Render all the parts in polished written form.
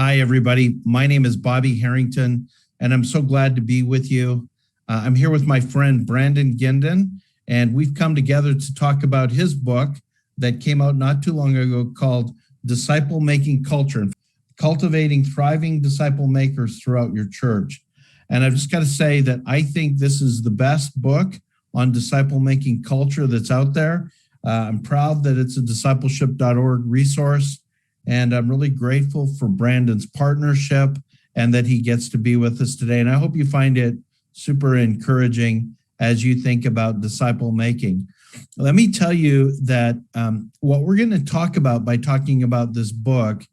Hi, everybody. My name is Bobby Harrington, and I'm so glad to be with you. I'm here with my friend, Brandon Guindon, and we've come together to talk about his book that came out not too long ago called Disciple Making Culture, Cultivating Thriving Disciple Makers Throughout Your Church. And I've just got to say that I think this is the best book on disciple making culture that's out there. I'm proud that it's a Discipleship.org resource. And I'm really grateful for Brandon's partnership and that he gets to be with us today. And I hope you find it super encouraging as you think about disciple making. Let me tell you that what we're going to talk about by talking about this book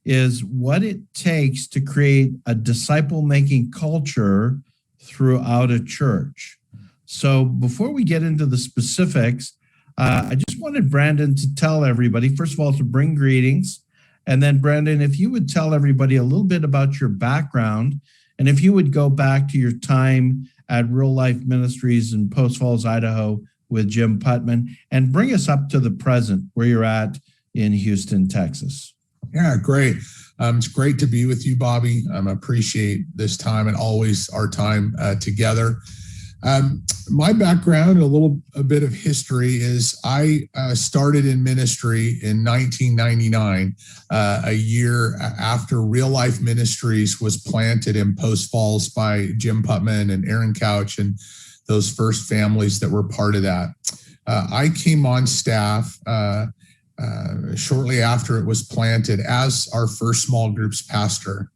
is what it takes to create a disciple making culture throughout a church. So before we get into the specifics, I just wanted Brandon to tell everybody, first of all, to bring greetings. And then, Brandon, if you would tell everybody a little bit about your background, and if you would go back to your time at Real Life Ministries in Post Falls, Idaho with Jim Putman, and bring us up to the present where you're at in Houston, Texas. Yeah, great. It's great to be with you, Bobby. I appreciate this time and always our time together. My background, a bit of history is I started in ministry in 1999, a year after Real Life Ministries was planted in Post Falls by Jim Putman and Aaron Couch and those first families that were part of that. I came on staff shortly after it was planted as our first small groups pastor.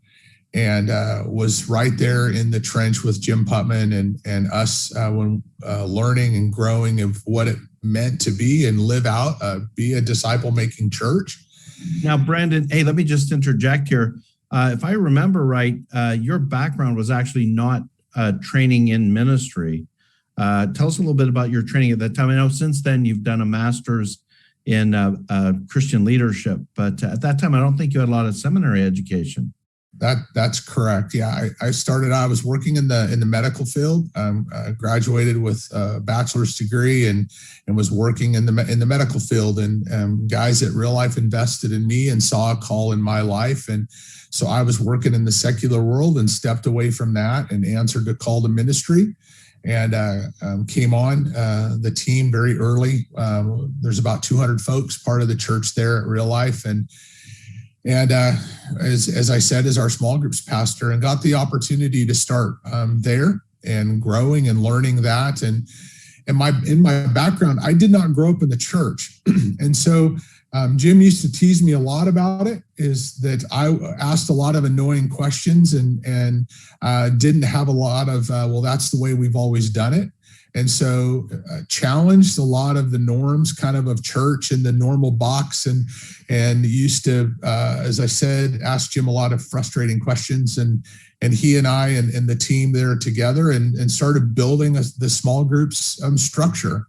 And was right there in the trench with Jim Putman and us when learning and growing of what it meant to be and live out, be a disciple-making church. Now, Brandon, hey, let me just interject here. If I remember right, your background was actually not training in ministry. Tell us a little bit about your training at that time. I know since then you've done a master's in Christian leadership, but at that time, I don't think you had a lot of seminary education. That's correct. Yeah, I was working in the medical field. I graduated with a bachelor's degree and was working in the medical field. And guys at Real Life invested in me and saw a call in my life. And so I was working in the secular world and stepped away from that and answered a call to ministry. And came on the team very early. There's about 200 folks part of the church there at Real Life. And as I said, as our small groups pastor, and got the opportunity to start there and growing and learning that. And in my background, I did not grow up in the church. And so Jim used to tease me a lot about it, is that I asked a lot of annoying questions and didn't have a lot of, well, that's the way we've always done it. And so challenged a lot of the norms kind of church and the normal box and used to, as I said, ask Jim a lot of frustrating questions and he and I and the team there together and started building the small groups structure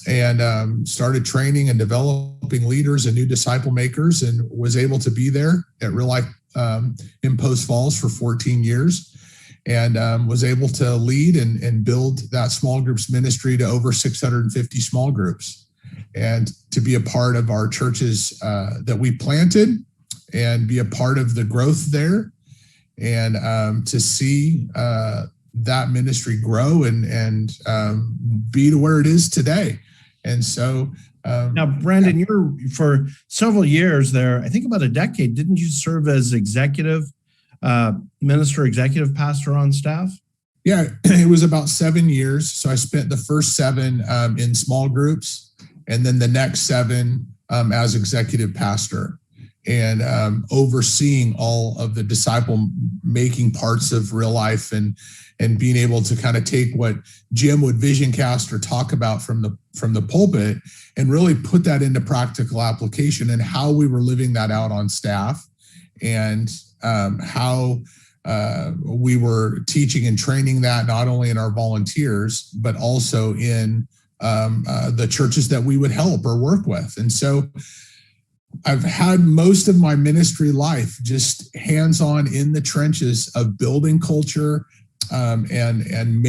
and started training and developing leaders and new disciple makers and was able to be there at Real Life in Post Falls for 14 years. And was able to lead and build that small groups ministry to over 650 small groups and to be a part of our churches that we planted and be a part of the growth there and to see that ministry grow and be to where it is today. And so now, Brandon, you're for several years there, I think about a decade, didn't you serve as executive pastor on staff? Yeah, it was about 7 years. So I spent the first 7 in small groups and then the next 7 as executive pastor and overseeing all of the disciple making parts of Real Life and being able to kind of take what Jim would vision cast or talk about from the pulpit and really put that into practical application and how we were living that out on staff and how we were teaching and training that not only in our volunteers, but also in the churches that we would help or work with. And so I've had most of my ministry life just hands-on in the trenches of building culture and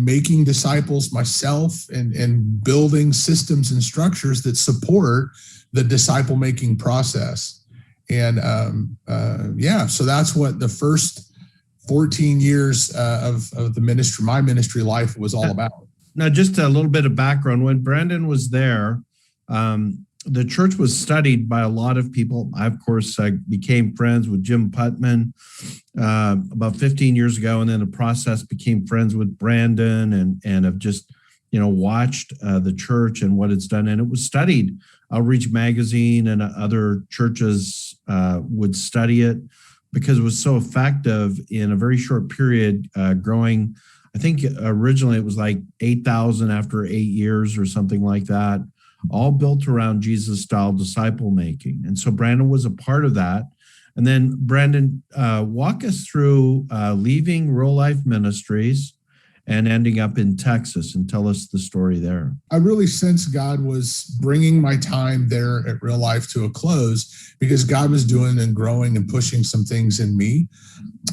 making disciples myself and building systems and structures that support the disciple-making process. And so that's what the first 14 years of the ministry, my ministry life, was all about. Now, just a little bit of background. When Brandon was there, the church was studied by a lot of people. I, of course, became friends with Jim Putman about 15 years ago, and then the process became friends with Brandon and have just, watched the church and what it's done. And it was studied. Outreach Magazine and other churches would study it because it was so effective in a very short period, growing. I think originally it was like 8,000 after 8 years or something like that, all built around Jesus-style disciple making. And so Brandon was a part of that. And then Brandon, walk us through leaving Real Life Ministries and ending up in Texas, and tell us the story there. I really sensed God was bringing my time there at Real Life to a close because God was doing and growing and pushing some things in me,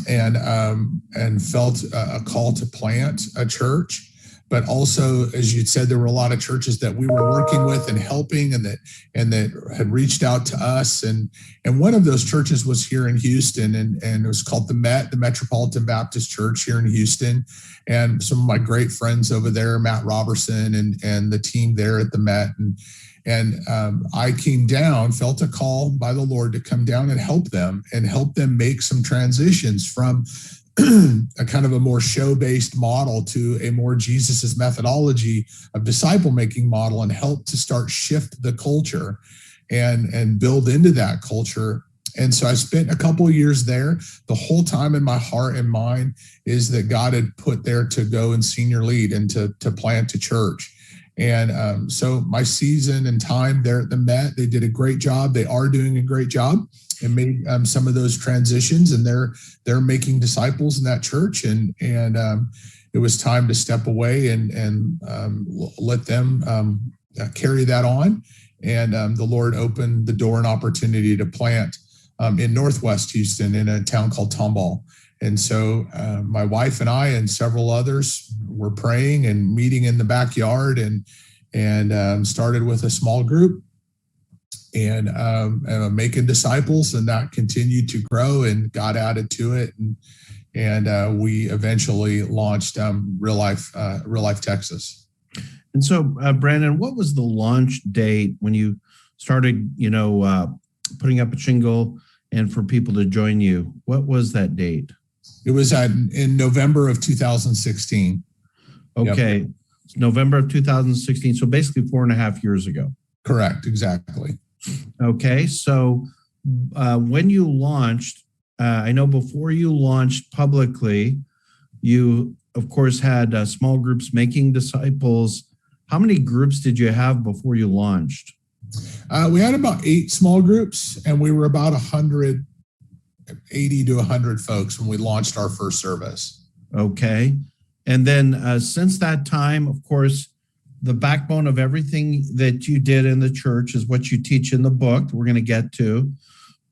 and felt a call to plant a church. But also, as you said, there were a lot of churches that we were working with and helping, and that had reached out to us. And one of those churches was here in Houston, and it was called the Metropolitan Baptist Church here in Houston. And some of my great friends over there, Matt Robertson and the team there at the Met. And I came down, felt a call by the Lord to come down and help them make some transitions from a kind of a more show-based model to a more Jesus's methodology of disciple-making model, and help to start shift the culture and build into that culture. And so I spent a couple of years there. The whole time in my heart and mind is that God had put there to go and senior lead and to plant a church. And so my season and time there at the Met, they did a great job. They are doing a great job and made some of those transitions, and they're making disciples in that church. And it was time to step away and let them carry that on. And the Lord opened the door and opportunity to plant in Northwest Houston in a town called Tomball. And so my wife and I and several others were praying and meeting in the backyard, and started with a small group and making disciples, and that continued to grow, and God added to it. And we eventually launched Real Life Texas. And so, Brandon, what was the launch date when you started, putting up a shingle and for people to join you? What was that date? It was in November of 2016. Okay. Yep. November of 2016. So basically 4.5 years ago. Correct. Exactly. Okay. So when you launched, I know before you launched publicly, you, of course, had small groups making disciples. How many groups did you have before you launched? We had about 8 small groups, and we were about 80 to 100 folks when we launched our first service. Okay. And then since that time, of course, the backbone of everything that you did in the church is what you teach in the book we're going to get to,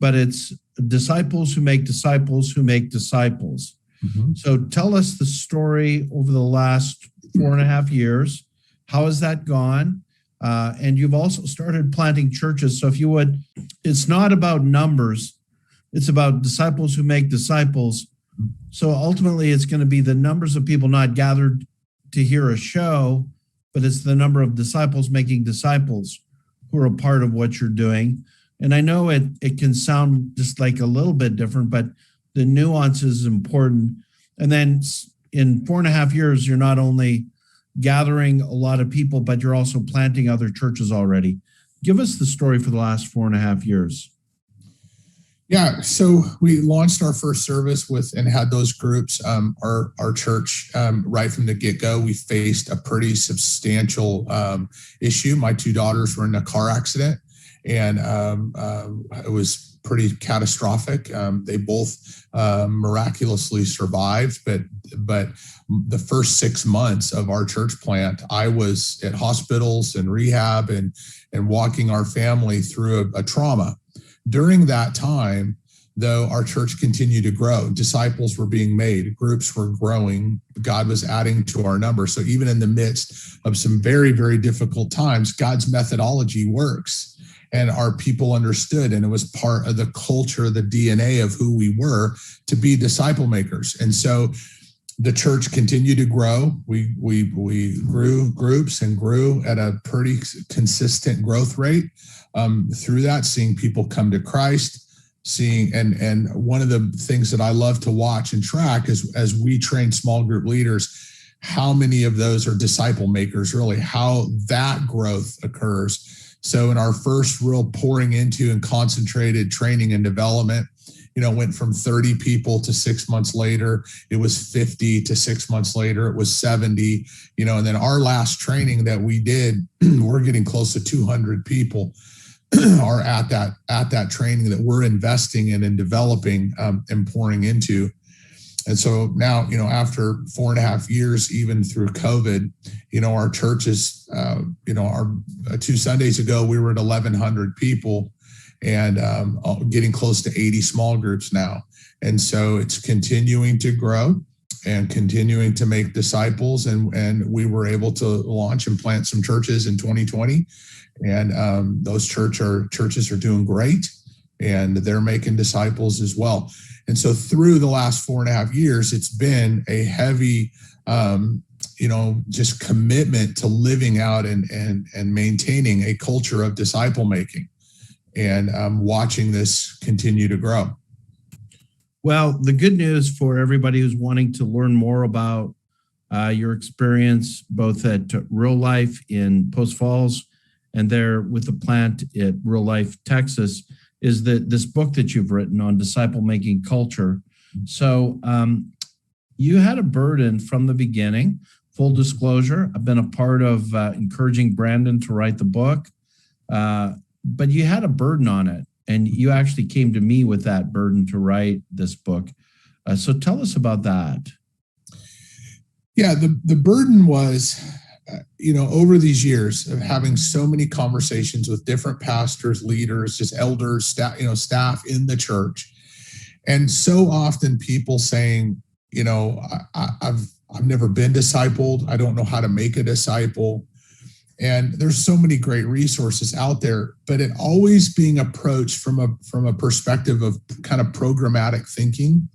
but it's disciples who make disciples who make disciples. Mm-hmm. So tell us the story over the last 4.5 years. How has that gone? And you've also started planting churches. So if you would, it's not about numbers. It's about disciples who make disciples. So ultimately, it's going to be the numbers of people not gathered to hear a show, but it's the number of disciples making disciples who are a part of what you're doing. And I know it can sound just like a little bit different, but the nuance is important. And then in 4.5 years, you're not only gathering a lot of people, but you're also planting other churches already. Give us the story for the last 4.5 years. Yeah, so we launched our first service and had those groups. Our church, right from the get-go, we faced a pretty substantial issue. My 2 daughters were in a car accident, and it was pretty catastrophic. They both miraculously survived, but the first 6 months of our church plant, I was at hospitals and rehab and walking our family through a trauma. During that time, though, our church continued to grow. Disciples were being made. Groups were growing. God was adding to our number. So even in the midst of some very, very difficult times, God's methodology works. and our people understood, and it was part of the culture, the DNA of who we were, to be disciple makers. And so the church continued to grow. We grew groups and grew at a pretty consistent growth rate through that, seeing people come to Christ, and one of the things that I love to watch and track is, as we train small group leaders, how many of those are disciple makers, really, how that growth occurs. So in our first real pouring into and concentrated training and development, went from 30 people to 6 months later, it was 50 to 6 months later, it was 70, and then our last training that we did, we're getting close to 200 people are at that training that we're investing in and developing and pouring into. And so now, after 4.5 years, even through COVID, our churches, our 2 Sundays ago, we were at 1,100 people and getting close to 80 small groups now. And so it's continuing to grow and continuing to make disciples. And we were able to launch and plant some churches in 2020. And those churches are doing great, and they're making disciples as well. And so through the last 4.5 years, it's been a heavy, just commitment to living out and maintaining a culture of disciple making, and watching this continue to grow. Well, the good news for everybody who's wanting to learn more about your experience, both at Real Life in Post Falls and there with the plant at Real Life, Texas, is that this book that you've written on disciple making culture. So you had a burden from the beginning. Full disclosure, I've been a part of encouraging Brandon to write the book, but you had a burden on it, and you actually came to me with that burden to write this book. So tell us about that. Yeah, the burden was, over these years of having so many conversations with different pastors, leaders, just elders, staff in the church. And so often people saying, I've never been discipled. I don't know how to make a disciple. And there's so many great resources out there, but it always being approached from a perspective of kind of programmatic thinking,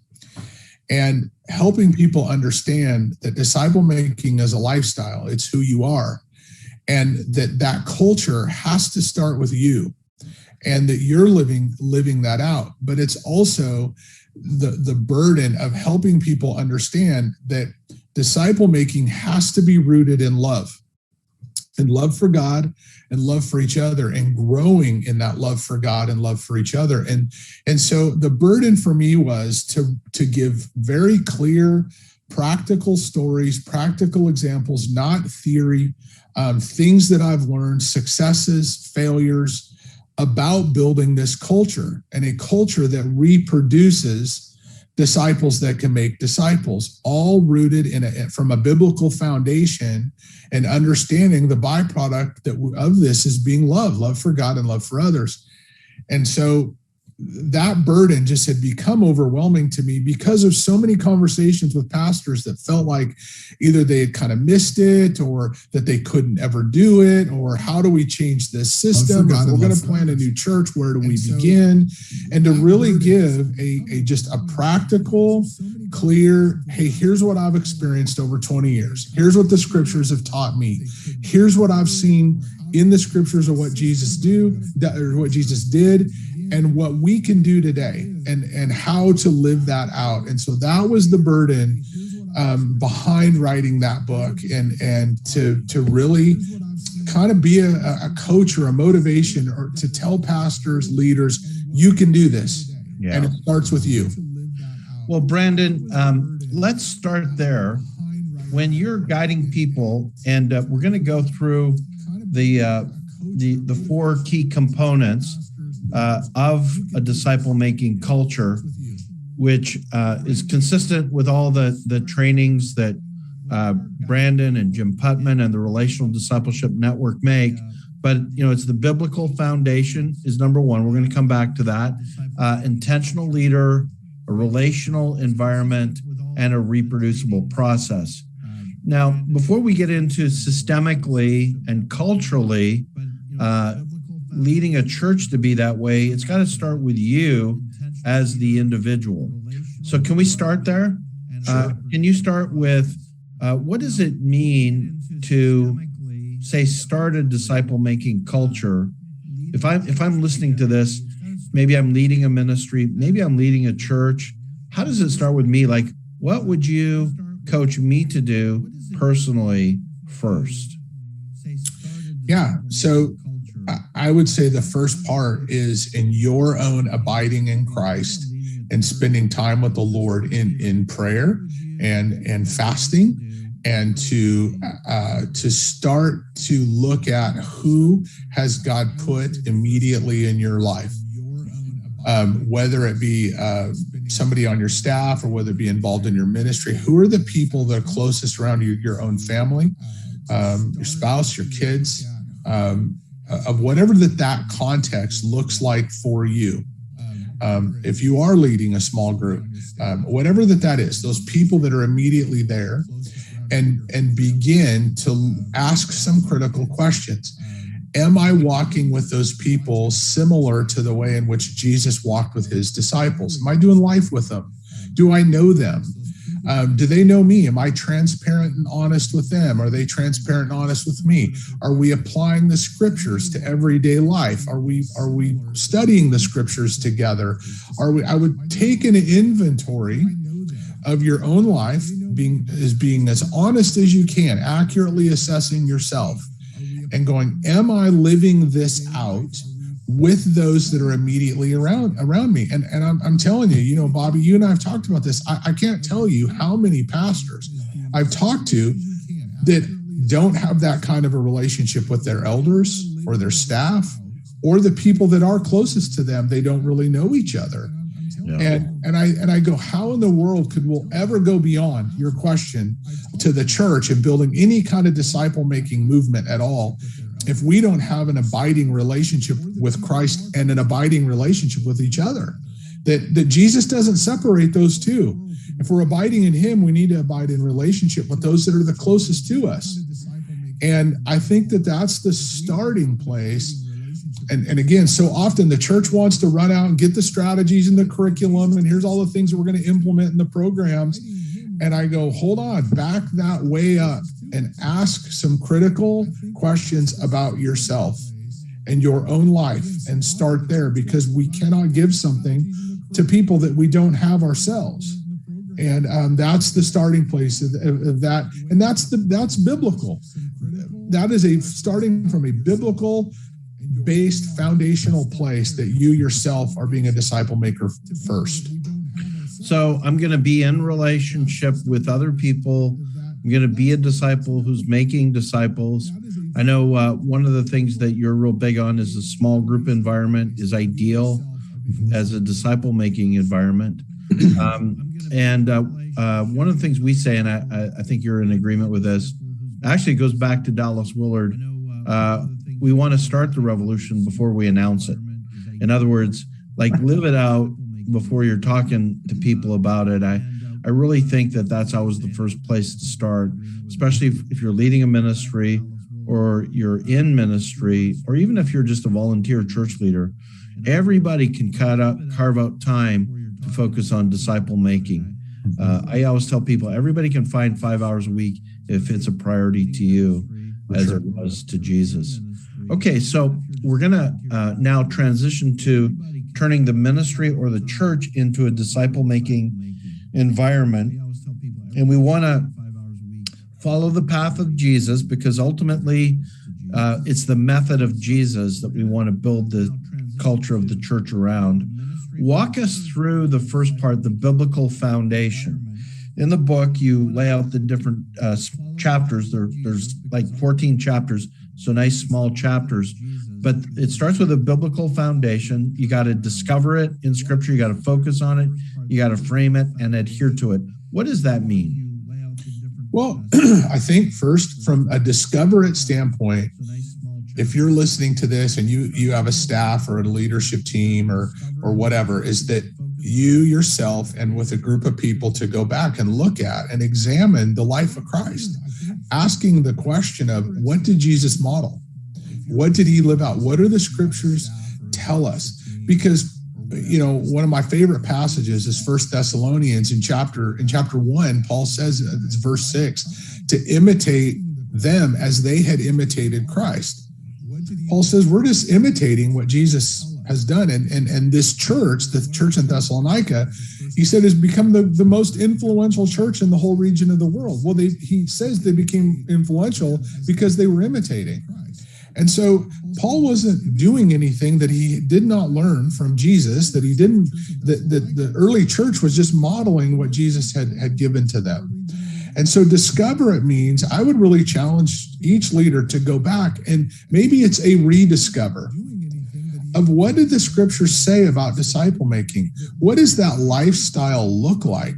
and helping people understand that disciple making is a lifestyle. It's who you are, and that culture has to start with you, and that you're living that out. But it's also the burden of helping people understand that disciple making has to be rooted in love for God and love for each other, and growing in that love for God and love for each other. And so the burden for me was to give very clear, practical stories, practical examples, not theory, things that I've learned, successes, failures, about building this culture, and a culture that reproduces disciples that can make disciples, all rooted from a biblical foundation, and understanding the byproduct of this is being love for God and love for others. And so that burden just had become overwhelming to me because of so many conversations with pastors that felt like either they had kind of missed it, or that they couldn't ever do it, or how do we change this system? If we're going to plant a new church, where do we begin? And to really give just a practical, clear, hey, here's what I've experienced over 20 years. Here's what the scriptures have taught me. Here's what I've seen in the scriptures of what Jesus did, and what we can do today, and how to live that out. And so that was the burden behind writing that book, and to really kind of be a coach or a motivation, or to tell pastors, leaders, you can do this. Yeah. And it starts with you. Well, Brandon, let's start there. When you're guiding people, and we're going to go through the 4 key components of a disciple-making culture, which is consistent with all the trainings that Brandon and Jim Putman and the Relational Discipleship Network make. But, it's the biblical foundation is number 1. We're going to come back to that. Intentional leader, a relational environment, and a reproducible process. Now, before we get into systemically and culturally, leading a church to be that way, it's got to start with you as the individual. So can we start there? Can you start with what does it mean to, say, start a disciple-making culture? If I'm listening to this, maybe I'm leading a ministry, maybe I'm leading a church. How does it start with me? Like, what would you coach me to do personally first? Yeah. So I would say the first part is in your own abiding in Christ and spending time with the Lord in prayer and fasting, and to start to look at who has God put immediately in your life, whether it be somebody on your staff or whether it be involved in your ministry. Who are the people that are closest around you, your own family, your spouse, your kids, of whatever that context looks like for you. If you are leading a small group, whatever that is, those people that are immediately there, and begin to ask some critical questions. Am I walking with those people similar to the way in which Jesus walked with his disciples? Am I doing life with them? Do I know them? Do they know me? Am I transparent and honest with them? Are they transparent and honest with me? Are we applying the scriptures to everyday life? Are we studying the scriptures together? I would take an inventory of your own life, being as honest as you can, accurately assessing yourself and going, am I living this out with those that are immediately around me? And I'm telling you, Bobby, you and I have talked about this. I can't tell you how many pastors I've talked to that don't have that kind of a relationship with their elders or their staff or the people that are closest to them. They don't really know each other. Yeah. And I go, how in the world could we ever go beyond your question to the church and building any kind of disciple-making movement at all if we don't have an abiding relationship with Christ and an abiding relationship with each other? That Jesus doesn't separate those two. If we're abiding in him, we need to abide in relationship with those that are the closest to us. And I think that's the starting place. And again, so often the church wants to run out and get the strategies and the curriculum, and here's all the things that we're going to implement in the programs. And I go, hold on, back that way up and ask some critical questions about yourself and your own life and start there, because we cannot give something to people that we don't have ourselves. And that's the starting place of that. And that's biblical. That is starting from a biblical based foundational place that you yourself are being a disciple maker first. So I'm going to be in relationship with other people. I'm going to be a disciple who's making disciples. I know one of the things that you're real big on is a small group environment is ideal as a disciple making environment. And one of the things we say, and I think you're in agreement with this, actually goes back to Dallas Willard. We want to start the revolution before we announce it. In other words, like live it out before you're talking to people about it. I really think that's always the first place to start, especially if you're leading a ministry or you're in ministry, or even if you're just a volunteer church leader. Everybody can carve out time to focus on disciple making. I always tell people everybody can find 5 hours a week if it's a priority to you as it was to Jesus. Okay, so we're going to now transition to turning the ministry or the church into a disciple-making environment. And we want to follow the path of Jesus, because ultimately it's the method of Jesus that we want to build the culture of the church around. Walk us through the first part, the biblical foundation. In the book, you lay out the different chapters. There's like 14 chapters, so nice small chapters. But it starts with a biblical foundation. You got to discover it in Scripture. You got to focus on it. You got to frame it and adhere to it. What does that mean? Well, I think first, from a discover it standpoint, if you're listening to this and you have a staff or a leadership team or whatever, is that you yourself and with a group of people to go back and look at and examine the life of Christ, asking the question of, what did Jesus model? What did he live out? What do the scriptures tell us? Because, one of my favorite passages is 1 Thessalonians in chapter 1. Paul says, it's verse 6, to imitate them as they had imitated Christ. Paul says we're just imitating what Jesus has done. And this church, the church in Thessalonica, he said has become the most influential church in the whole region of the world. Well, he says they became influential because they were imitating. And so Paul wasn't doing anything that he did not learn from Jesus, that he didn't, the early church was just modeling what Jesus had given to them. And so discover it means I would really challenge each leader to go back, and maybe it's a rediscover of what did the scriptures say about disciple making? What does that lifestyle look like?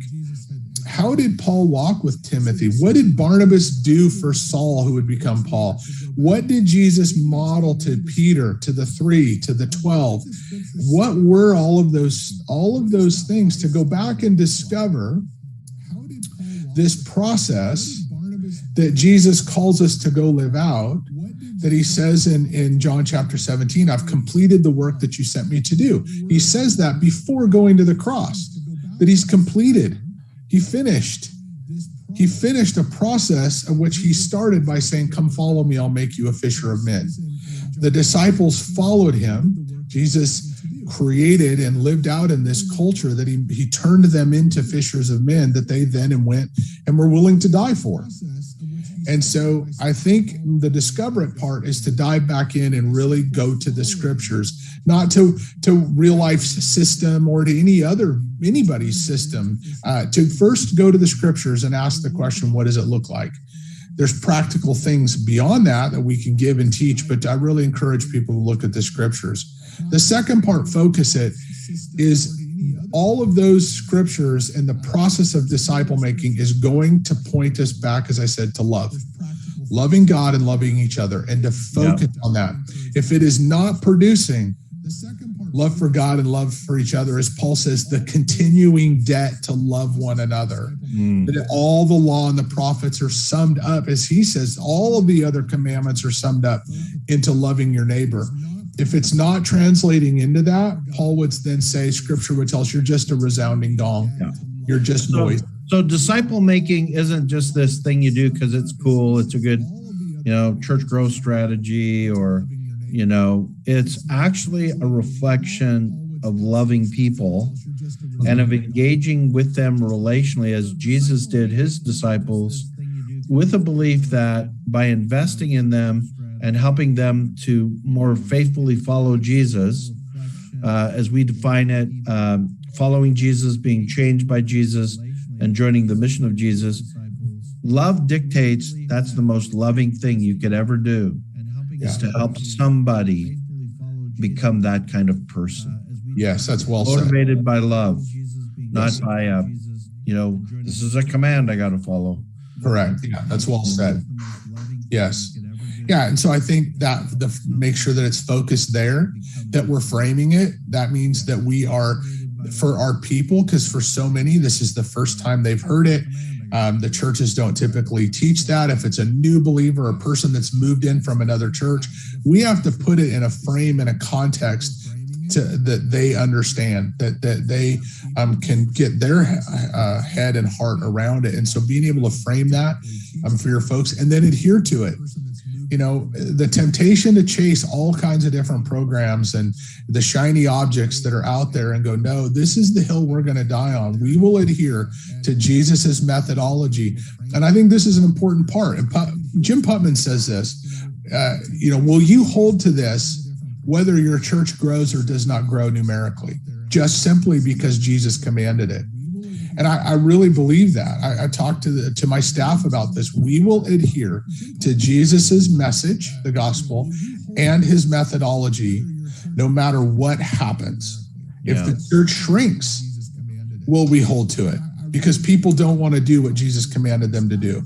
How did Paul walk with Timothy? What did Barnabas do for Saul, who would become Paul? What did Jesus model to Peter, to the 3, to the 12? What were all of those things to go back and discover this process that Jesus calls us to go live out, that he says in John chapter 17, I've completed the work that you sent me to do. He says that before going to the cross, that he's completed. He finished a process of which he started by saying, come follow me, I'll make you a fisher of men. The disciples followed him. Jesus created and lived out in this culture that he turned them into fishers of men that they then went and were willing to die for. And so I think the discover it part is to dive back in and really go to the scriptures, not to real life system or to anybody's system, to first go to the scriptures and ask the question, what does it look like? There's practical things beyond that we can give and teach, but I really encourage people to look at the scriptures. The second part, focus it, is all of those scriptures and the process of disciple making is going to point us back, as I said, to loving God and loving each other, and to focus on that. If it is not producing love for God and love for each other, as Paul says, the continuing debt to love one another, that all the law and the prophets are summed up, as he says, all of the other commandments are summed up into loving your neighbor. If it's not translating into that, Paul would then say, scripture would tell us you're just a resounding gong. Yeah. You're just noise. So disciple making isn't just this thing you do because it's cool. It's a good, church growth strategy, or, it's actually a reflection of loving people and of engaging with them relationally, as Jesus did his disciples, with a belief that by investing in them and helping them to more faithfully follow Jesus, as we define it, following Jesus, being changed by Jesus, and joining the mission of Jesus. Love dictates that's the most loving thing you could ever do, is to help somebody become that kind of person. Yes, that's well said. Motivated by love, not by, this is a command I got to follow. Correct. Yeah, that's well said. Yes. Yeah, and so I think that make sure that it's focused there, that we're framing it. That means that we are, for our people, because for so many, this is the first time they've heard it. The churches don't typically teach that. If it's a new believer, a person that's moved in from another church, we have to put it in a frame, in a context that they understand, that they can get their head and heart around it. And so being able to frame that for your folks and then adhere to it. The temptation to chase all kinds of different programs and the shiny objects that are out there and go, no, this is the hill we're going to die on. We will adhere to Jesus's methodology. And I think this is an important part. And Jim Putman says this, will you hold to this whether your church grows or does not grow numerically, just simply because Jesus commanded it? And I really believe that. I talked to my staff about this. We will adhere to Jesus's message, the gospel, and his methodology, no matter what happens. If the church shrinks, will we hold to it? Because people don't want to do what Jesus commanded them to do.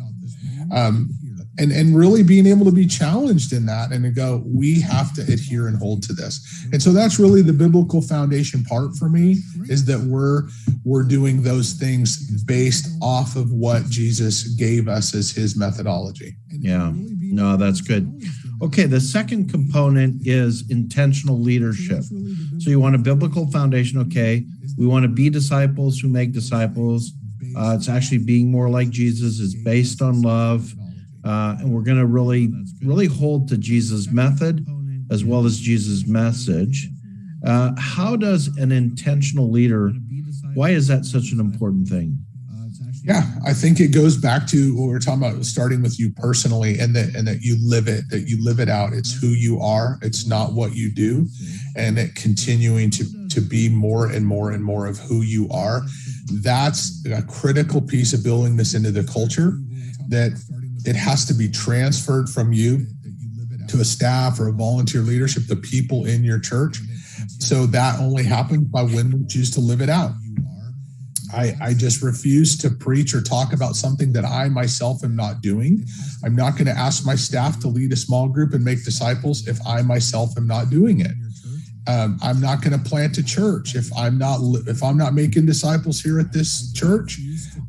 And really being able to be challenged in that and to go, we have to adhere and hold to this. And so that's really the biblical foundation part for me, is that we're doing those things based off of what Jesus gave us as his methodology. Yeah, no, that's good. Okay, the second component is intentional leadership. So you want a biblical foundation. Okay, we want to be disciples who make disciples. It's actually being more like Jesus. It's based on love. And we're going to really hold to Jesus' method as well as Jesus' message. How does an intentional leader, why is that such an important thing? Yeah, I think it goes back to what we're talking about, starting with you personally, and that you live it out. It's who you are. It's not what you do, and it continuing to be more and more and more of who you are. That's a critical piece of building this into the culture, that it has to be transferred from you to a staff or a volunteer leadership, the people in your church. So that only happens by when we choose to live it out. I just refuse to preach or talk about something that I myself am not doing. I'm not going to ask my staff to lead a small group and make disciples if I myself am not doing it. I'm not going to plant a church if I'm not making disciples here at this church.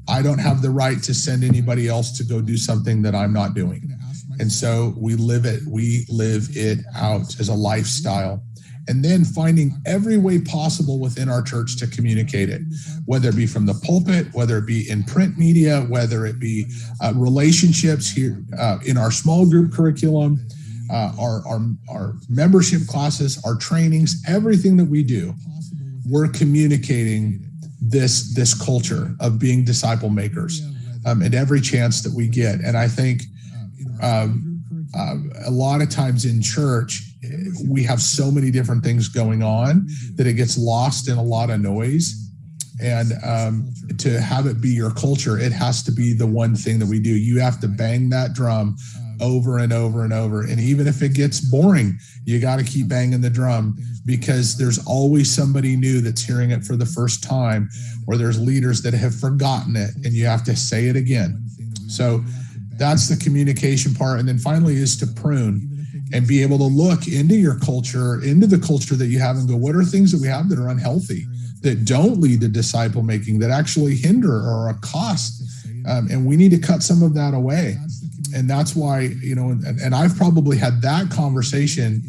I don't have the right to send anybody else to go do something that I'm not doing. And so we live it out as a lifestyle. And then finding every way possible within our church to communicate it, whether it be from the pulpit, whether it be in print media, whether it be relationships here in our small group curriculum, our membership classes, our trainings, everything that we do, we're communicating this culture of being disciple makers at every chance that we get. And I think a lot of times in church, we have so many different things going on that it gets lost in a lot of noise. And to have it be your culture, it has to be the one thing that we do. You have to bang that drum over and over and over. And even if it gets boring, you got to keep banging the drum, because there's always somebody new that's hearing it for the first time, or there's leaders that have forgotten it, and you have to say it again. So that's the communication part. And then finally is to prune and be able to look into your culture, into the culture that you have, and go, what are things that we have that are unhealthy, that don't lead to disciple making, that actually hinder or are a cost? And we need to cut some of that away. And that's why, and I've probably had that conversation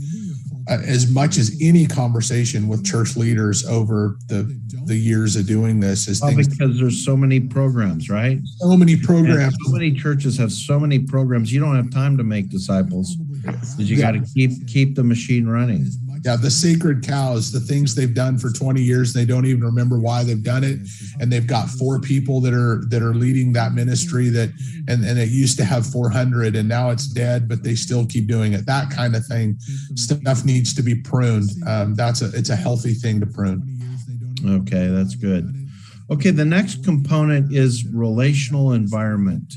as much as any conversation with church leaders over the years of doing this. Because there's so many programs, right? So many programs. And so many churches have so many programs. You don't have time to make disciples, because you got to keep the machine running. Yeah, the sacred cows, the things they've done for 20 years, they don't even remember why they've done it. And they've got 4 people that are leading that ministry and it used to have 400 and now it's dead, but they still keep doing it. That kind of thing. Stuff needs to be pruned. It's a healthy thing to prune. Okay, that's good. Okay, the next component is relational environment.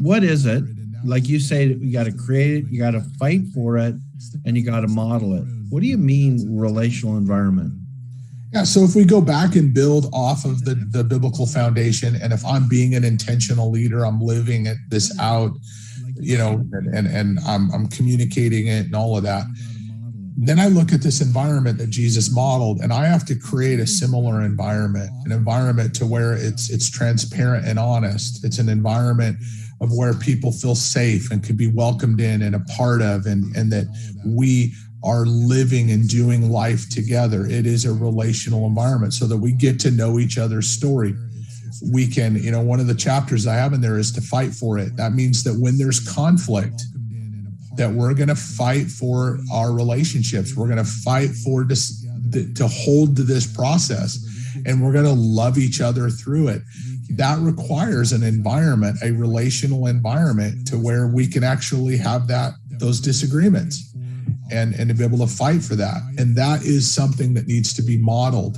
What is it? Like you say, you got to create it, you got to fight for it, and you got to model it. What do you mean relational environment? Yeah, so if we go back and build off of the biblical foundation, and if I'm being an intentional leader, I'm living this out, and I'm communicating it and all of that, then I look at this environment that Jesus modeled, and I have to create a similar environment, an environment to where it's transparent and honest. It's an environment of where people feel safe and could be welcomed in and a part of, and that we are living and doing life together. It is a relational environment so that we get to know each other's story. We can, one of the chapters I have in there is to fight for it. That means that when there's conflict, that we're going to fight for our relationships. We're going to fight for this, to hold to this process, and we're going to love each other through it. That requires an environment, a relational environment, to where we can actually have those disagreements and to be able to fight for that. And that is something that needs to be modeled,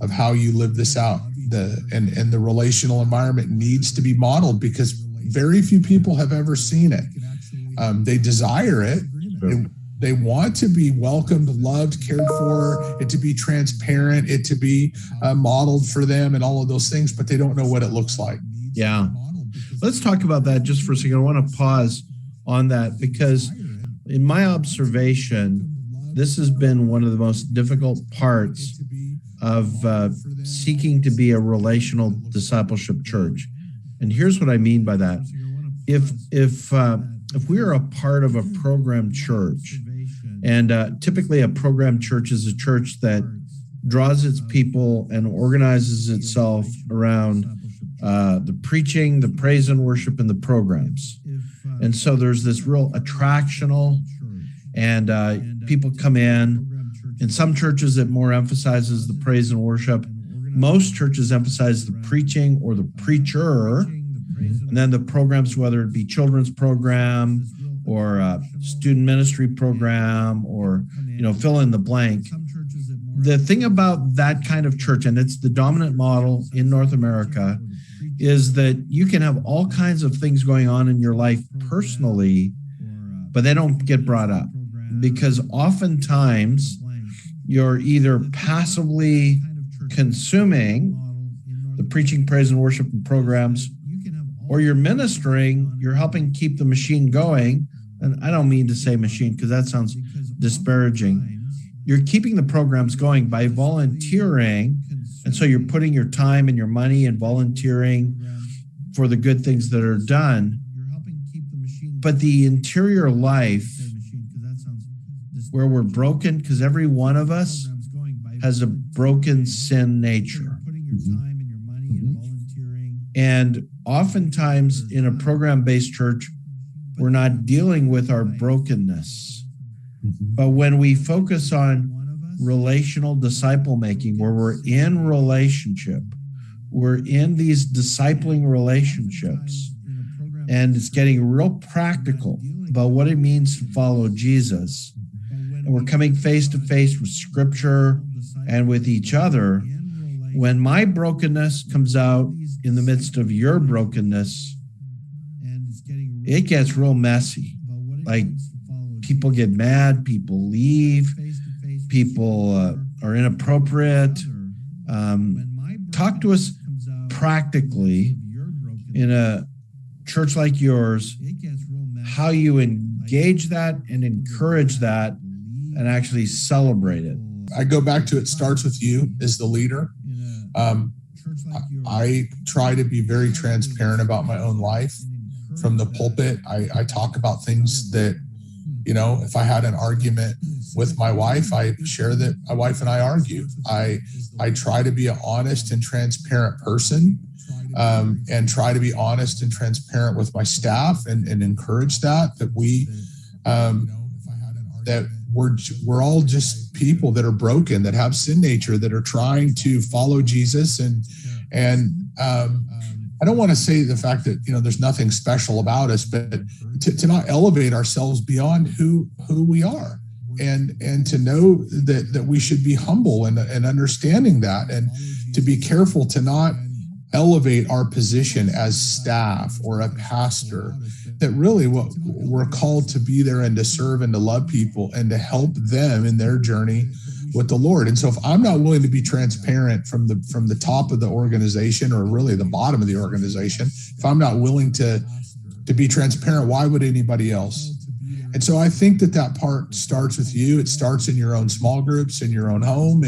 of how you live this out. And the relational environment needs to be modeled, because very few people have ever seen it. They desire it. They want to be welcomed, loved, cared for, it to be transparent, it to be modeled for them and all of those things, but they don't know what it looks like. Yeah. Let's talk about that just for a second. I want to pause on that, because in my observation, this has been one of the most difficult parts of seeking to be a relational discipleship church. And here's what I mean by that. If if we are a part of a program church, and typically a program church is a church that draws its people and organizes itself around the preaching, the praise and worship, and the programs. And so there's this real attractional, and people come in. In some churches, it more emphasizes the praise and worship. Most churches emphasize the preaching or the preacher, and then the programs, whether it be children's program or a student ministry program or, fill in the blank. The thing about that kind of church, and it's the dominant model in North America, is that you can have all kinds of things going on in your life personally, but they don't get brought up because oftentimes you're either passively consuming the preaching, praise, and worship and programs, or you're ministering, you're helping keep the machine going. And I don't mean to say machine because that sounds disparaging. You're keeping the programs going by volunteering. And so you're putting your time and your money and volunteering for the good things that are done. But the interior life where we're broken, because every one of us has a broken sin nature. And oftentimes in a program-based church, we're not dealing with our brokenness. But when we focus on relational disciple making, where we're in relationship, we're in these discipling relationships, and it's getting real practical about what it means to follow Jesus. And we're coming face to face with Scripture and with each other. When my brokenness comes out in the midst of your brokenness, it gets real messy. Like people get mad, people leave, people are inappropriate. Talk to us practically in a church like yours, how you engage that and encourage that and actually celebrate it. I go back to it starts with you as the leader. I try to be very transparent about my own life. From the pulpit, I talk about things that, if I had an argument with my wife, I share that my wife and I argue. I try to be an honest and transparent person, and try to be honest and transparent with my staff and encourage that we, that we're all just people that are broken, that have sin nature, that are trying to follow Jesus. And I don't want to say the fact that, there's nothing special about us, but to not elevate ourselves beyond who we are, and to know that we should be humble and understanding that, and to be careful to not elevate our position as staff or a pastor, that really what we're called to be there and to serve and to love people and to help them in their journey with the Lord. And so if I'm not willing to be transparent from the top of the organization, or really the bottom of the organization, if I'm not willing to be transparent, why would anybody else? And so I think that part starts with you. It starts in your own small groups, in your own home,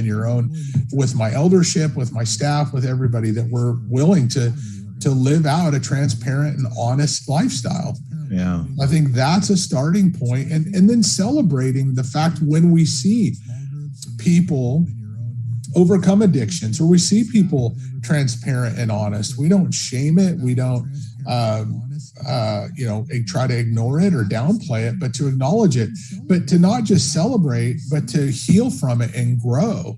with my eldership, with my staff, with everybody, that we're willing to live out a transparent and honest lifestyle. Yeah. I think that's a starting point. And then celebrating the fact when we see people overcome addictions, or we see people transparent and honest, we don't shame it. We don't, try to ignore it or downplay it, but to acknowledge it, but to not just celebrate, but to heal from it and grow.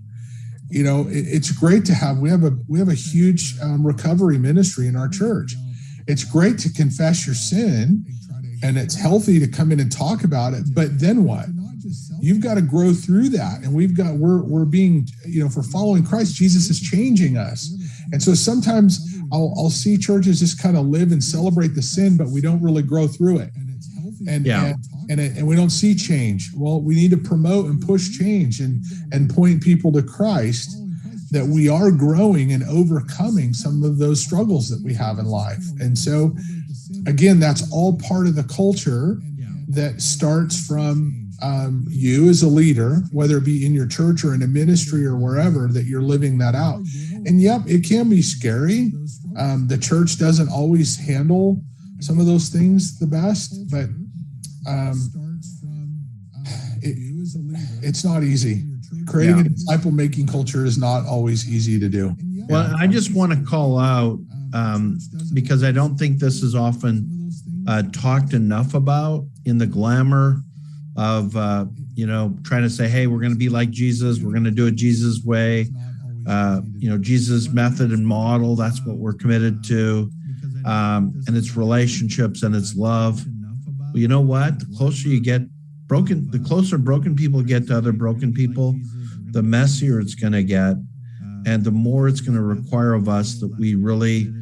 It's great to have, we have a huge recovery ministry in our church. It's great to confess your sin, and it's healthy to come in and talk about it. But then what? You've got to grow through that. And we're being, for following Christ, Jesus is changing us. And so sometimes I'll see churches just kind of live and celebrate the sin, but we don't really grow through it. And we don't see change. Well, we need to promote and push change and point people to Christ, that we are growing and overcoming some of those struggles that we have in life. And so, again, that's all part of the culture that starts from you as a leader, whether it be in your church or in a ministry or wherever, that you're living that out. And yep, it can be scary. The church doesn't always handle some of those things the best, but it's not easy. Creating a disciple-making culture is not always easy to do. Well, I just want to call out, because I don't think this is often talked enough about in the glamour of, trying to say, hey, we're going to be like Jesus. We're going to do it Jesus' way. Jesus' method and model. That's what we're committed to. And it's relationships and it's love. Well, you know what? The closer you get broken, the closer broken people get to other broken people, the messier it's going to get. And the more it's going to require of us that we really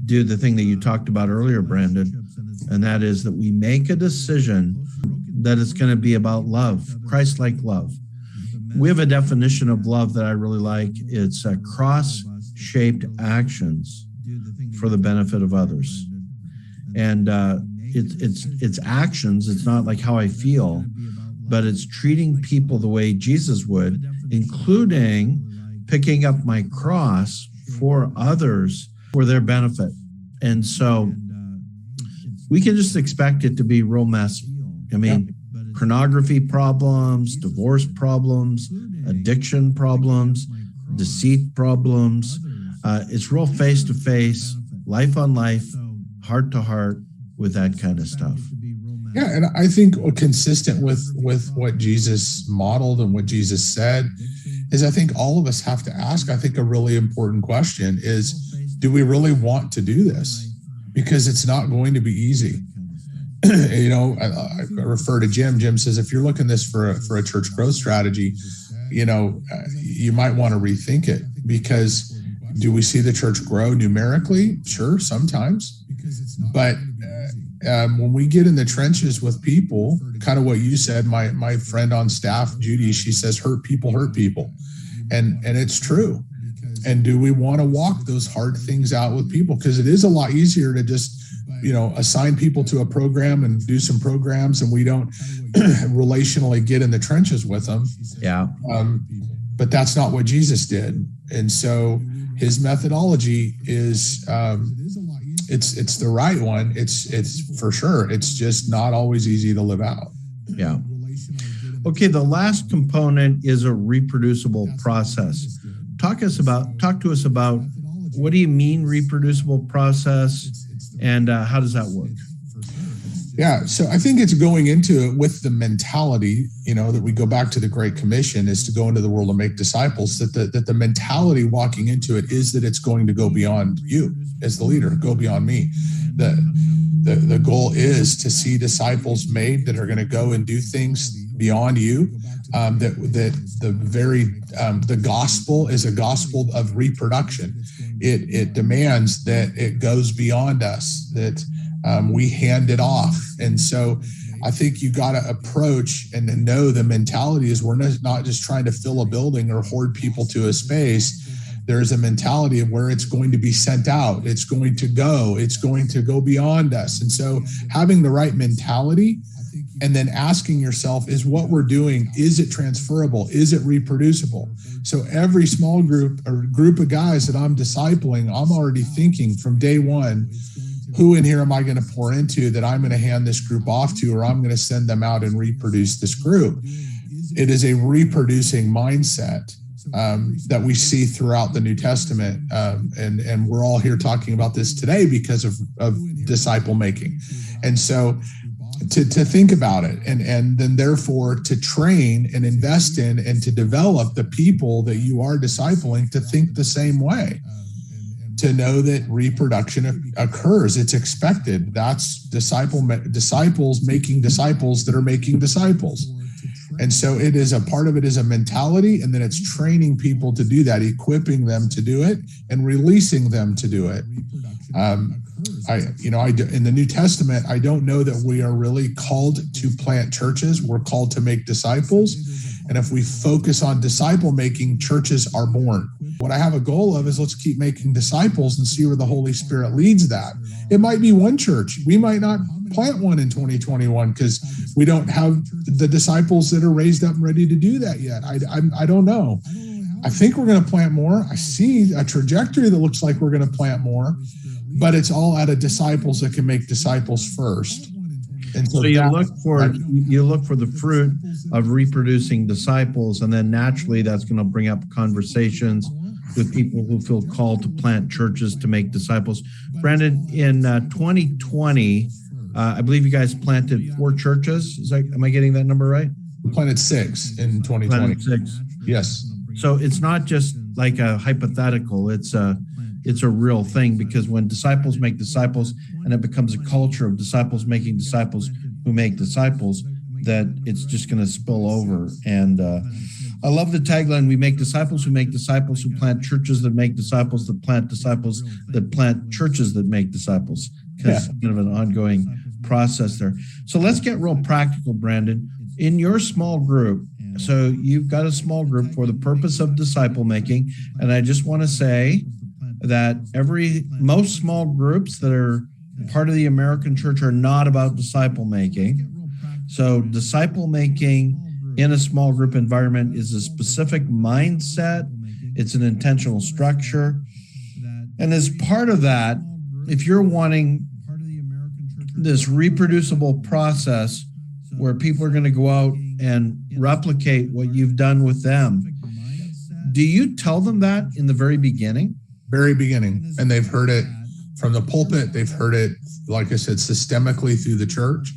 do the thing that you talked about earlier, Brandon, and that is that we make a decision that it's going to be about love, Christ-like love. We have a definition of love that I really like. It's cross-shaped actions for the benefit of others. And it's actions. It's not like how I feel, but it's treating people the way Jesus would, including picking up my cross for others for their benefit. And so we can just expect it to be real messy. I mean, pornography problems, divorce problems, addiction problems, deceit problems. It's real face-to-face, life on life, heart to heart with that kind of stuff. Yeah, and I think consistent with what Jesus modeled and what Jesus said is I think all of us have to ask, I think a really important question is, do we really want to do this? Because it's not going to be easy. I refer to Jim. Jim says, if you're looking this for a church growth strategy, you might want to rethink it, because do we see the church grow numerically? Sure, sometimes. But when we get in the trenches with people, kind of what you said, my friend on staff, Judy, she says, hurt people. And it's true. And do we want to walk those hard things out with people? Because it is a lot easier to just, assign people to a program and do some programs, and we don't relationally get in the trenches with them. Yeah. But that's not what Jesus did. And so his methodology is, it's the right one. It's for sure. It's just not always easy to live out. Yeah. Okay. The last component is a reproducible process. Talk to us about what do you mean reproducible process, and how does that work? Yeah, so I think it's going into it with the mentality, that we go back to the Great Commission, is to go into the world and make disciples, that the mentality walking into it is that it's going to go beyond you as the leader, go beyond me. The goal is to see disciples made that are going to go and do things beyond you. The gospel is a gospel of reproduction. It demands that it goes beyond us, that we hand it off. And so I think you got to approach and know the mentality is we're not just trying to fill a building or hoard people to a space. There's a mentality of where it's going to be sent out. It's going to go beyond us. And so having the right mentality, and then asking yourself, is what we're doing, is it transferable? Is it reproducible? So every small group or group of guys that I'm discipling, I'm already thinking from day one, who in here am I going to pour into that I'm going to hand this group off to, or I'm going to send them out and reproduce this group? It is a reproducing mindset that we see throughout the New Testament. And we're all here talking about this today because of disciple making. And so to think about it, and then therefore to train and invest in and to develop the people that you are discipling to think the same way, to know that reproduction occurs. It's expected. That's disciples making disciples that are making disciples. And so it is a part of it is a mentality, and then it's training people to do that, equipping them to do it and releasing them to do it. In the New Testament, I don't know that we are really called to plant churches. We're called to make disciples. And if we focus on disciple making, churches are born. What I have a goal of is let's keep making disciples and see where the Holy Spirit leads that. It might be one church. We might not plant one in 2021 because we don't have the disciples that are raised up and ready to do that yet. I don't know. I think we're going to plant more. I see a trajectory that looks like we're going to plant more, but it's all out of disciples that can make disciples first. And so you look for the fruit of reproducing disciples, and then naturally that's going to bring up conversations with people who feel called to plant churches to make disciples. Brandon, in 2020, I believe you guys planted 4 churches. Am I getting that number right? We planted 6 in 2020. Planted 6. Yes. So it's not just like a hypothetical. It's a real thing, because when disciples make disciples and it becomes a culture of disciples making disciples who make disciples, that it's just going to spill over. And I love the tagline, we make disciples who plant churches that make disciples that plant churches that make disciples, because it's kind of an ongoing process there. So let's get real practical, Brandon. In your small group, so you've got a small group for the purpose of disciple making, and I just want to say that most small groups that are part of the American church are not about disciple making. So disciple making in a small group environment is a specific mindset. It's an intentional structure. And as part of that, if you're wanting this reproducible process where people are going to go out and replicate what you've done with them, do you tell them that in the very beginning? Very beginning. And they've heard it from the pulpit. They've heard it, like I said, systemically through the church,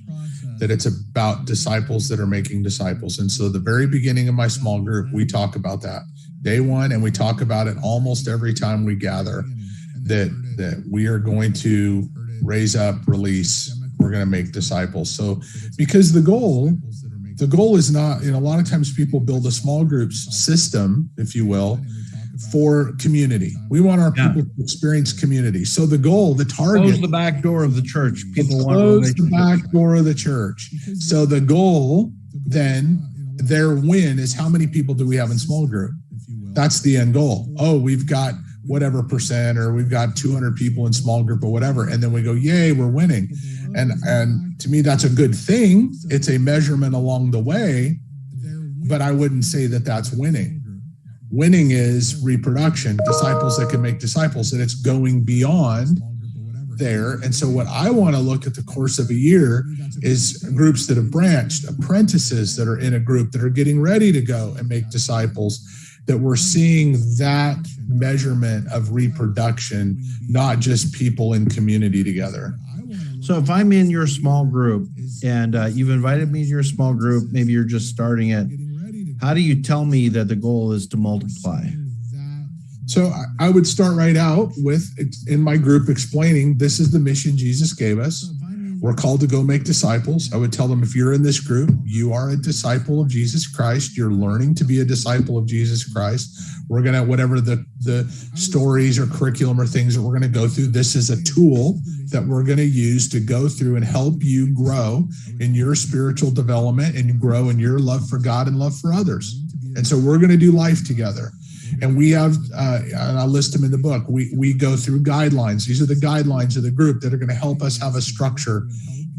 that it's about disciples that are making disciples. And so the very beginning of my small group, we talk about that day one, and we talk about it almost every time we gather, that we are going to raise up, release, we're going to make disciples. So because the goal is not, a lot of times people build a small groups system, if you will, for community. We want our people to experience community. So the goal, the target. Close the back door of the church. People close the back door of the church. So the goal, then, their win is how many people do we have in small group? That's the end goal. Oh, we've got whatever percent, or we've got 200 people in small group or whatever. And then we go, yay, we're winning. And to me, that's a good thing. It's a measurement along the way, but I wouldn't say that that's winning. Winning is reproduction, disciples that can make disciples, and it's going beyond there. And so what I want to look at the course of a year is groups that have branched, apprentices that are in a group that are getting ready to go and make disciples, that we're seeing that measurement of reproduction, not just people in community together. So if I'm in your small group and you've invited me to your small group, maybe you're just starting it, how do you tell me that the goal is to multiply? So I would start right out with, in my group, explaining this is the mission Jesus gave us. We're called to go make disciples. I would tell them, if you're in this group, you are a disciple of Jesus Christ. You're learning to be a disciple of Jesus Christ. We're going to, whatever the stories or curriculum or things that we're going to go through, this is a tool that we're going to use to go through and help you grow in your spiritual development and grow in your love for God and love for others. And so we're going to do life together. And we have, and I list them in the book, we go through guidelines. These are the guidelines of the group that are going to help us have a structure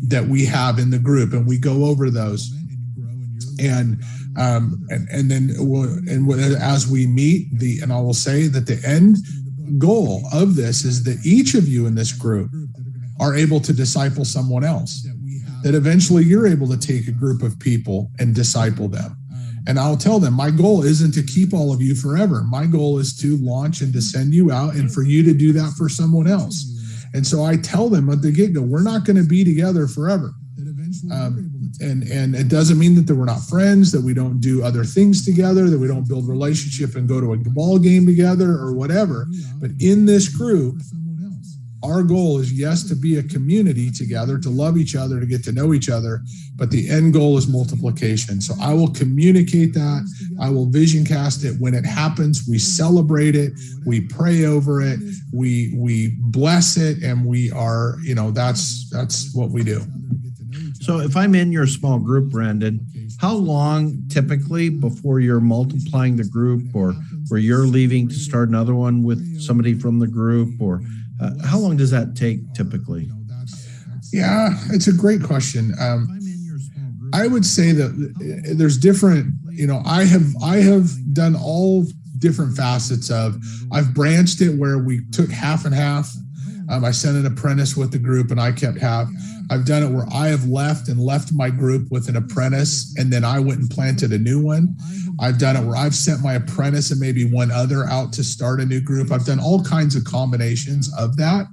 that we have in the group. And we go over those. And then as we meet, and I will say that the end goal of this is that each of you in this group are able to disciple someone else, that eventually you're able to take a group of people and disciple them. And I'll tell them, my goal isn't to keep all of you forever. My goal is to launch and to send you out and for you to do that for someone else. And so I tell them at the get-go, we're not going to be together forever. And it doesn't mean that we're not friends, that we don't do other things together, that we don't build relationship and go to a ball game together or whatever. But in this group, our goal is, yes, to be a community together, to love each other, to get to know each other, but the end goal is multiplication. So I will communicate that. I will vision cast it. When it happens, we celebrate it. We pray over it. We bless it. And we are, that's what we do. So if I'm in your small group, Brandon, how long typically before you're multiplying the group, or where you're leaving to start another one with somebody from the group, or how long does that take typically? Yeah, it's a great question. I would say that there's different, I have done all different facets of, I've branched it where we took half and half. I sent an apprentice with the group, and I kept I've done it where I have left my group with an apprentice, and then I went and planted a new one. I've done it where I've sent my apprentice and maybe one other out to start a new group. I've done all kinds of combinations of that.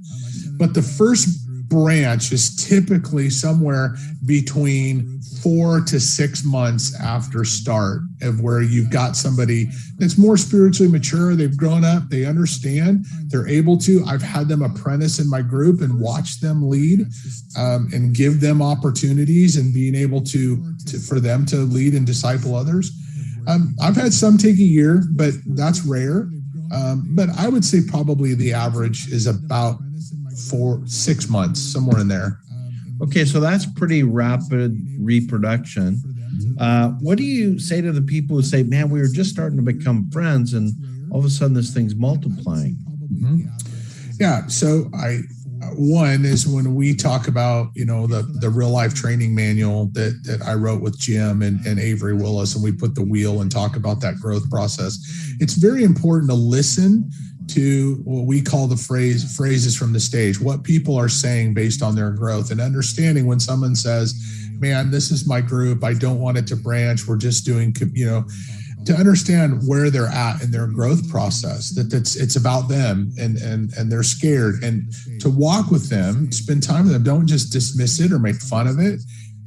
But the first branch is typically somewhere between 4 to 6 months after start, of where you've got somebody that's more spiritually mature. They've grown up, they understand, they're able to. I've had them apprentice in my group and watch them lead, and give them opportunities and being able to for them to lead and disciple others. I've had some take a year, but that's rare. But I would say probably the average is about 6 months, somewhere in there. Okay, so that's pretty rapid reproduction. What do you say to the people who say, man, we were just starting to become friends and all of a sudden this thing's multiplying? Mm-hmm. Yeah, so one is when we talk about, the real life training manual that I wrote with Jim and Avery Willis, and we put the wheel and talk about that growth process. It's very important to listen to what we call the phrases from the stage, what people are saying based on their growth, and understanding when someone says, man, this is my group, I don't want it to branch, we're just doing, to understand where they're at in their growth process, that it's about them and they're scared, and to walk with them, spend time with them, don't just dismiss it or make fun of it,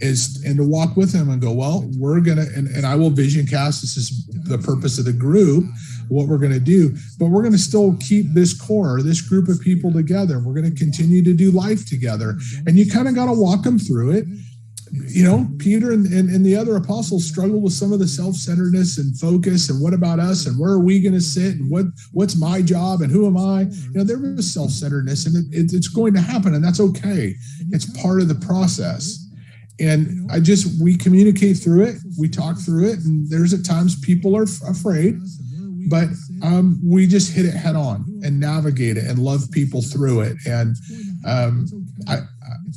and to walk with them and go, well, we're going to, and I will vision cast, this is the purpose of the group, what we're going to do, but we're going to still keep this group of people together. We're going to continue to do life together. And you kind of got to walk them through it. Peter and the other apostles struggled with some of the self-centeredness and focus and what about us and where are we going to sit and what's my job and who am I? There was self-centeredness, and it's going to happen, and that's okay. It's part of the process. And we communicate through it. We talk through it. And there's at times people are afraid, but we just hit it head on and navigate it and love people through it. And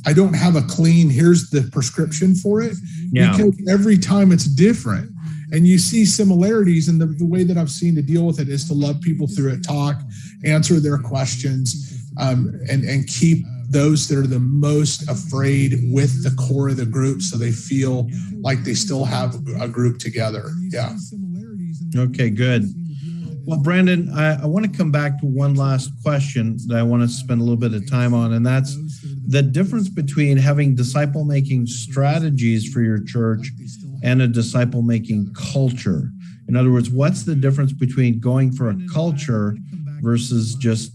I don't have a clean, here's the prescription for it, because every time it's different. And you see similarities, and the way that I've seen to deal with it is to love people through it, talk, answer their questions, and keep those that are the most afraid with the core of the group, so they feel like they still have a group together. Yeah. Okay, good. Well, Brandon, I want to come back to one last question that I want to spend a little bit of time on, and that's the difference between having disciple-making strategies for your church and a disciple-making culture. In other words, what's the difference between going for a culture versus just,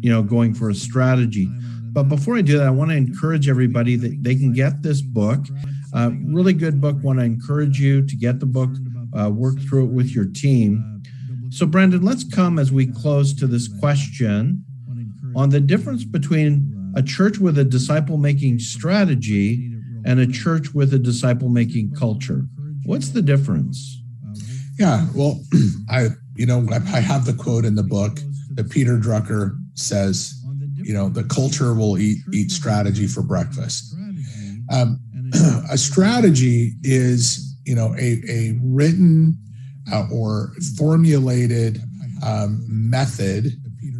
going for a strategy? But before I do that, I want to encourage everybody that they can get this book. Really good book. Want to encourage you to get the book, work through it with your team. So, Brandon, let's come as we close to this question on the difference between a church with a disciple-making strategy and a church with a disciple-making culture. What's the difference? Yeah, well, I have the quote in the book that Peter Drucker says, the culture will eat strategy for breakfast. A strategy is, a written or formulated method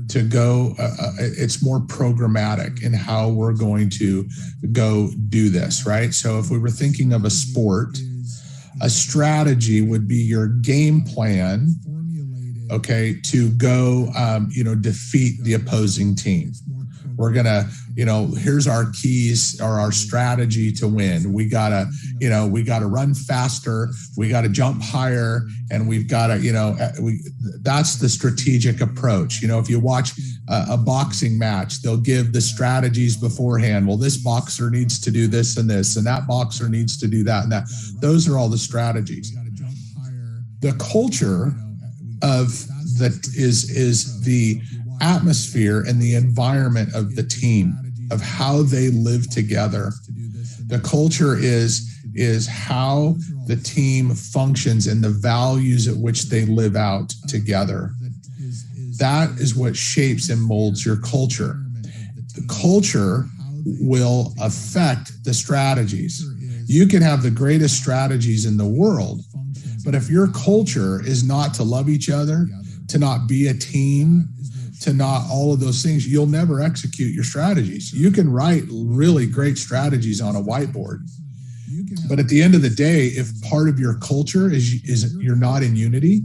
to go. It's more programmatic in how we're going to go do this, right? So if we were thinking of a sport, a strategy would be your game plan, okay, to go, defeat the opposing team. We're going to, here's our keys or our strategy to win. We got to run faster. We got to jump higher, and we've got to, that's the strategic approach. If you watch a boxing match, they'll give the strategies beforehand. Well, this boxer needs to do this, and that boxer needs to do that and that. Those are all the strategies. The culture is the atmosphere and the environment of the team, of how they live together. The culture is how the team functions and the values at which they live out together. That is what shapes and molds your culture. The culture will affect the strategies. You can have the greatest strategies in the world, but if your culture is not to love each other, to not be a team, to not all of those things, you'll never execute your strategies. You can write really great strategies on a whiteboard, but at the end of the day, if part of your culture is you're not in unity,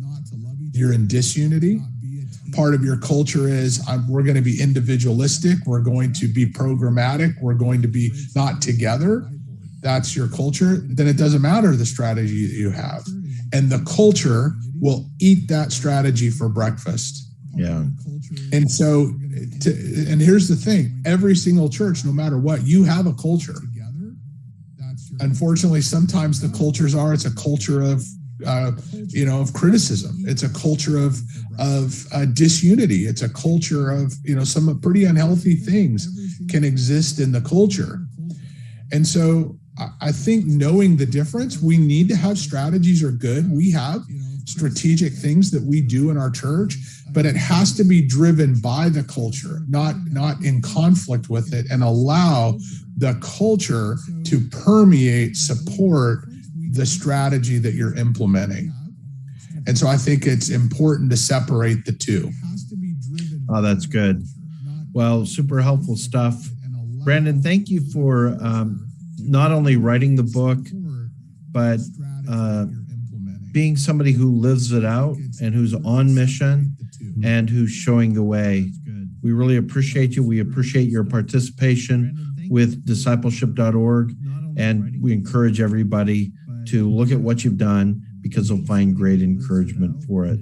you're in disunity. Part of your culture is we're going to be individualistic, we're going to be programmatic, we're going to be not together. That's your culture. Then it doesn't matter the strategy that you have, and the culture will eat that strategy for breakfast. Yeah. And so, and here's the thing: every single church, no matter what, you have a culture. Unfortunately, sometimes the cultures it's a culture of of criticism. It's a culture of disunity. It's a culture of some pretty unhealthy things can exist in the culture. And so I think knowing the difference, we need to have strategies are good. We have strategic things that we do in our church, but it has to be driven by the culture, not in conflict with it, and allow the culture to permeate, support the strategy that you're implementing. And so I think it's important to separate the two. Oh, that's good. Well, super helpful stuff. Brandon, thank you for not only writing the book, but being somebody who lives it out and who's on mission and who's showing the way. We really appreciate you. We appreciate your participation with Discipleship.org, and we encourage everybody to look at what you've done because they'll find great encouragement for it.